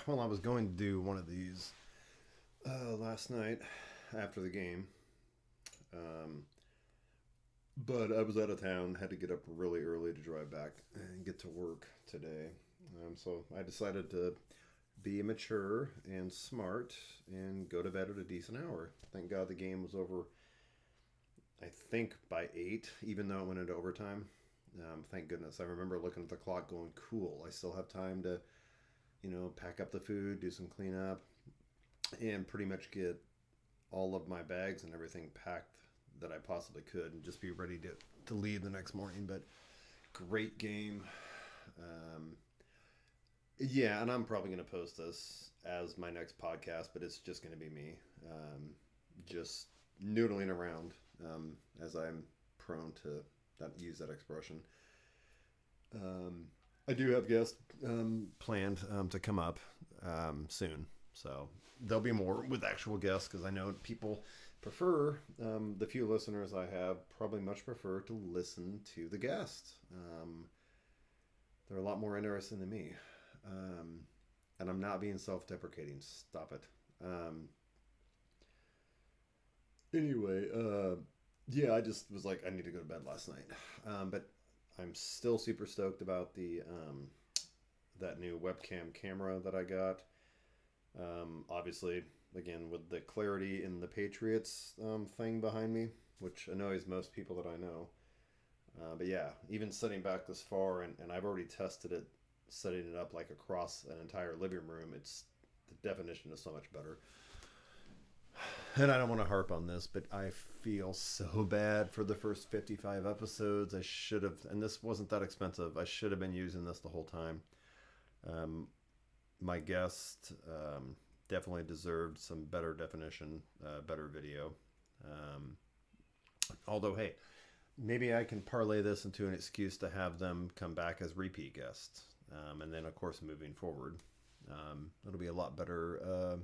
well, I was going to do one of these last night after the game, um, but I was out of town. Had to get up really early to drive back and get to work today. So I decided to be mature and smart and go to bed at a decent hour. Thank God the game was over. I think by 8, even though it went into overtime. Thank goodness. I remember looking at the clock, going, "Cool. I still have time to, pack up the food, do some cleanup, and pretty much get all of my bags and everything packed that I possibly could, and just be ready to leave the next morning." But great game. Um, yeah, and I'm probably going to post this as my next podcast, but it's just going to be me, just noodling around, as I'm prone to use that expression. Um, I do have guests planned to come up soon, so there'll be more with actual guests because I know people prefer, the few listeners I have probably much prefer to listen to the guest. They're a lot more interested than me, um, and I'm not being self-deprecating. Stop it. Anyway, yeah, I just was like, I need to go to bed last night, but I'm still super stoked about the that new webcam camera that I got. Obviously, again, with the clarity in the Patriots thing behind me, which annoys most people that I know. But yeah, even sitting back this far, and I've already tested it, setting it up like across an entire living room. It's the definition is so much better. And I don't want to harp on this, but I feel so bad for the first 55 episodes. I should have, and this wasn't that expensive. I should have been using this the whole time. Um, my guest definitely deserved some better definition, better video. Um, Although, hey, maybe I can parlay this into an excuse to have them come back as repeat guests. And then, of course, moving forward, it'll be a lot better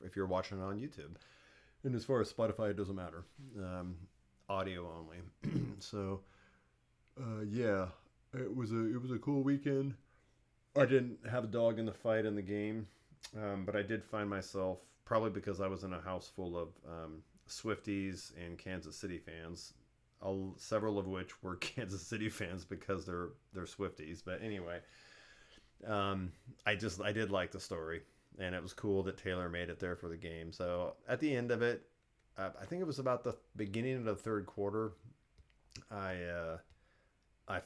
if you're watching it on YouTube. And as far as Spotify, it doesn't matter. Audio only. So, yeah, it was a cool weekend. I didn't have a dog in the fight in the game, but I did find myself, probably because I was in a house full of Swifties and Kansas City fans, several of which were Kansas City fans because they're Swifties. But anyway, I did like the story, and it was cool that Taylor made it there for the game. So at the end of it, I think it was about the beginning of the third quarter. I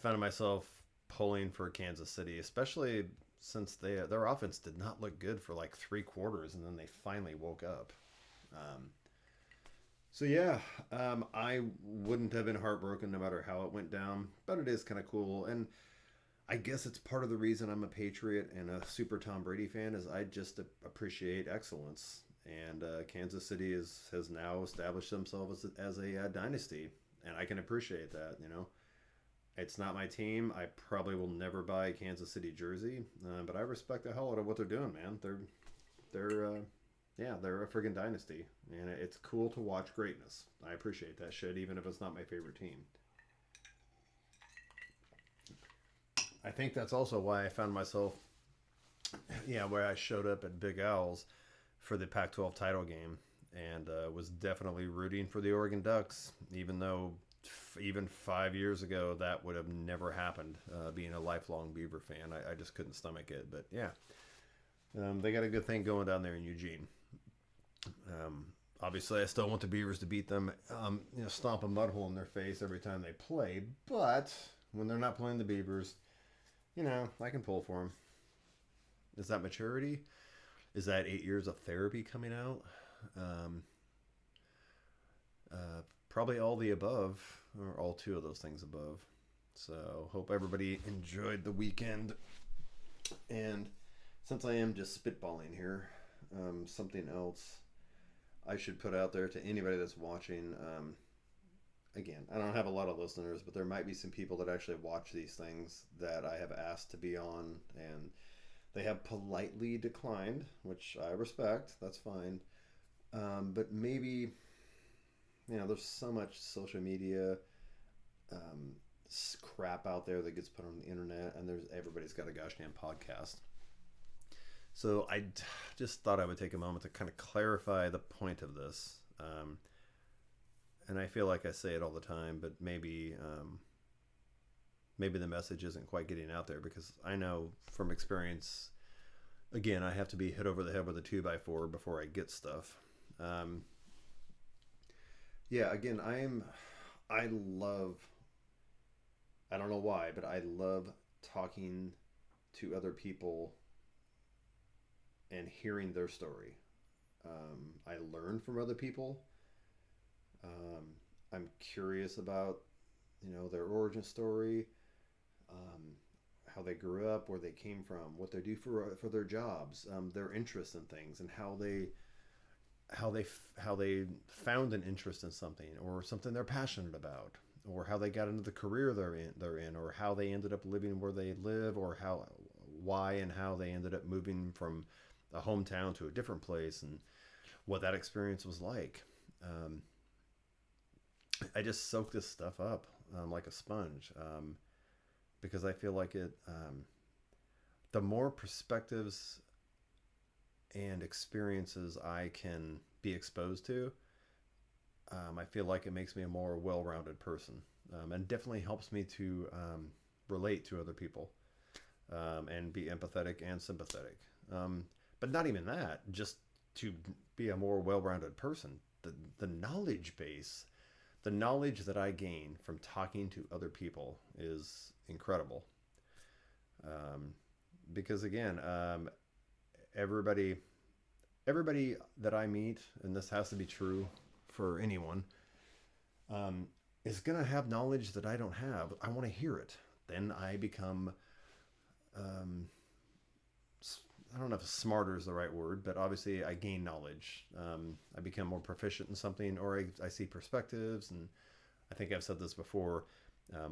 found myself pulling for Kansas City, especially since their offense did not look good for like 3 quarters, and then they finally woke up. Um, so yeah, I wouldn't have been heartbroken no matter how it went down, but it is kind of cool, and I guess it's part of the reason I'm a Patriot and a super Tom Brady fan is I just appreciate excellence, and Kansas City has now established themselves as a dynasty, and I can appreciate that. It's not my team. I probably will never buy a Kansas City jersey, but I respect the hell out of what they're doing, man. They're yeah, they're a friggin' dynasty, and it's cool to watch greatness. I appreciate that shit, even if it's not my favorite team. I think that's also why I found myself, yeah, where I showed up at Big Owls for the Pac-12 title game, and was definitely rooting for the Oregon Ducks, even though even 5 years ago that would have never happened. Being a lifelong Beaver fan, I just couldn't stomach it. But yeah, they got a good thing going down there in Eugene. Um, Obviously, I still want the Beavers to beat them, stomp a mud hole in their face every time they play. But when they're not playing the Beavers, I can pull for them. Is that maturity? Is that 8 years of therapy coming out? Um, Probably all the above, or all two of those things above. So, hope everybody enjoyed the weekend. And since I am just spitballing here, something else I should put out there to anybody that's watching. Again, I don't have a lot of listeners, but there might be some people that actually watch these things that I have asked to be on, and they have politely declined, which I respect. That's fine. But maybe, there's so much social media um, crap out there that gets put on the internet, and everybody's got a gosh damn podcast. So just thought I would take a moment to kind of clarify the point of this. And I feel like I say it all the time, but maybe the message isn't quite getting out there, because I know from experience, again, I have to be hit over the head with a 2x4 before I get stuff. Um, yeah, again, I love, I don't know why, but I love talking to other people and hearing their story. I learn from other people. Um, I'm curious about, their origin story, um, how they grew up, where they came from, what they do for their jobs, their interests in things, and how they found an interest in something, or something they're passionate about, or how they got into the career they're in, or how they ended up living where they live, or why and how they ended up moving from a hometown to a different place, and what that experience was like. Um, I just soak this stuff up, like a sponge, because I feel like the more perspectives and experiences I can be exposed to, I feel like it makes me a more well-rounded person, and definitely helps me to relate to other people, and be empathetic and sympathetic. But not even that, just to be a more well-rounded person. The knowledge base, the knowledge that I gain from talking to other people is incredible. Um, because again, everybody everybody that I meet, and this has to be true for anyone, um, is gonna have knowledge that I don't have. I want to hear it. Then I become, um, I don't know if smarter is the right word, but obviously I gain knowledge. I become more proficient in something, or I see perspectives, and I think I've said this before.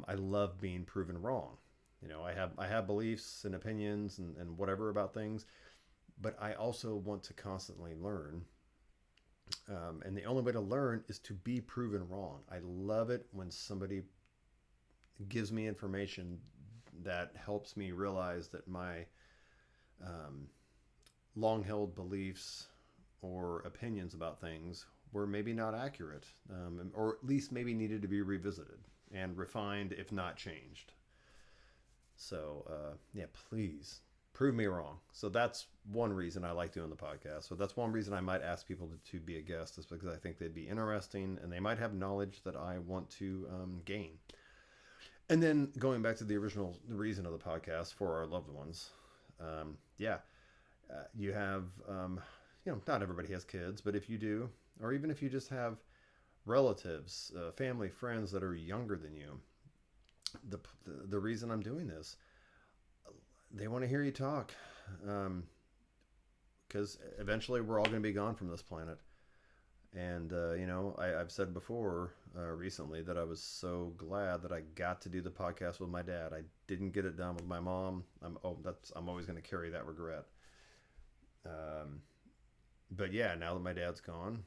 I love being proven wrong. I have beliefs and opinions and whatever about things, but I also want to constantly learn. And the only way to learn is to be proven wrong. I love it when somebody gives me information that helps me realize that my um, long held beliefs or opinions about things were maybe not accurate, or at least maybe needed to be revisited and refined, if not changed. So, yeah, please prove me wrong. So that's one reason I like doing the podcast. So that's one reason I might ask people to be a guest, is because I think they'd be interesting and they might have knowledge that I want to gain. And then going back to the original reason of the podcast, for our loved ones. Yeah, you have, not everybody has kids, but if you do, or even if you just have relatives, family, friends that are younger than you, the reason I'm doing this, they want to hear you talk, because eventually we're all going to be gone from this planet. And I've said before, recently, that I was so glad that I got to do the podcast with my dad. I didn't get it done with my mom. I'm always going to carry that regret. Um, but yeah, now that my dad's gone,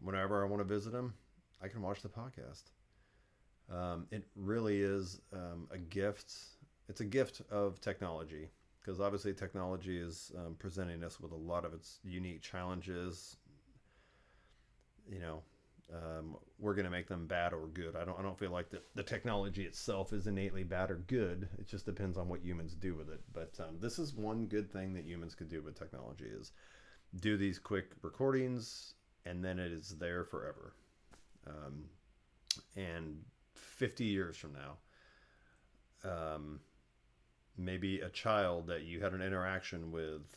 whenever I want to visit him, I can watch the podcast. It really is a gift. It's a gift of technology, because obviously technology is presenting us with a lot of its unique challenges. You know, we're going to make them bad or good. I don't feel like the technology itself is innately bad or good. It just depends on what humans do with it. But this is one good thing that humans could do with technology, is do these quick recordings, and then it is there forever. Um, and 50 years from now, maybe a child that you had an interaction with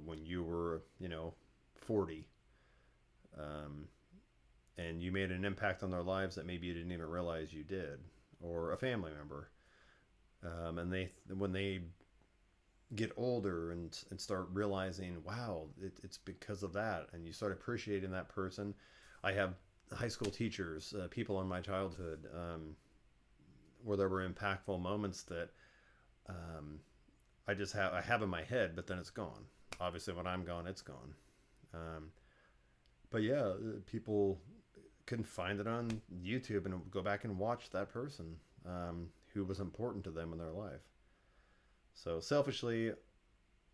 when you were, 40, um, and you made an impact on their lives that maybe you didn't even realize you did, or a family member, and when they get older and start realizing, wow, it's because of that, and you start appreciating that person. I have high school teachers, people in my childhood, where there were impactful moments that um, I have in my head, but then it's gone. Obviously, when I'm gone, it's gone. Um, but yeah, people can find it on YouTube and go back and watch that person, who was important to them in their life. So selfishly,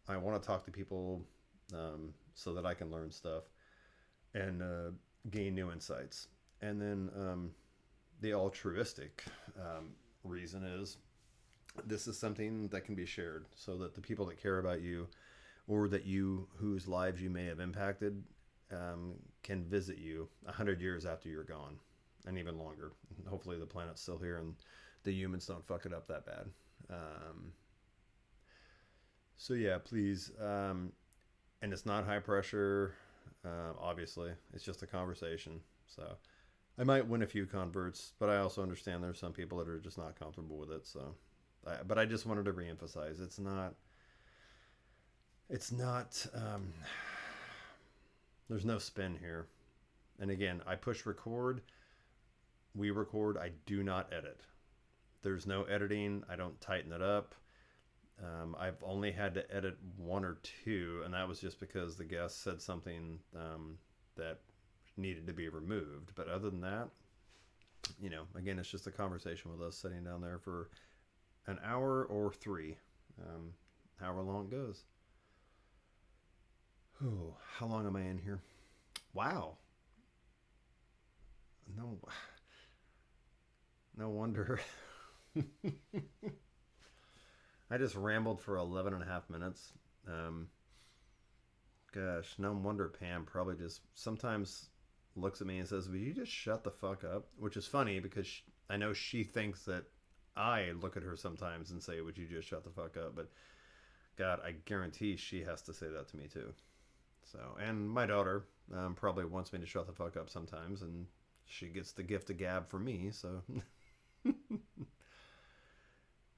I want to talk to people so that I can learn stuff and gain new insights. And then the altruistic reason is this is something that can be shared so that the people that care about you or that you whose lives you may have impacted can visit you 100 years after you're gone and even longer. Hopefully the planet's still here and the humans don't fuck it up that bad. So yeah, please. And it's not high pressure. Obviously, it's just a conversation. So I might win a few converts, but I also understand there's some people that are just not comfortable with it. So, but I just wanted to reemphasize it's not. It's not. There's no spin here. And again, I push record. We record. I do not edit. There's no editing. I don't tighten it up. I've only had to edit one or two, and that was just because the guest said something that needed to be removed. But other than that, again, it's just a conversation with us sitting down there for an hour or three, however long it goes. Oh, how long am I in here? Wow. No, no wonder. I just rambled for 11 and a half minutes. Um, Gosh, no wonder Pam probably just sometimes looks at me and says, "Will you just shut the fuck up?" Which is funny because I know she thinks that I look at her sometimes and say, "Would you just shut the fuck up?" But God, I guarantee she has to say that to me too. So, and my daughter probably wants me to shut the fuck up sometimes, and she gets the gift of gab from me. So,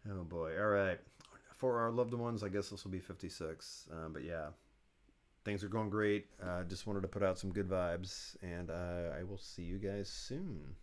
oh boy. All right. For our loved ones, I guess this will be 56. But yeah, things are going great. Just wanted to put out some good vibes, and I will see you guys soon.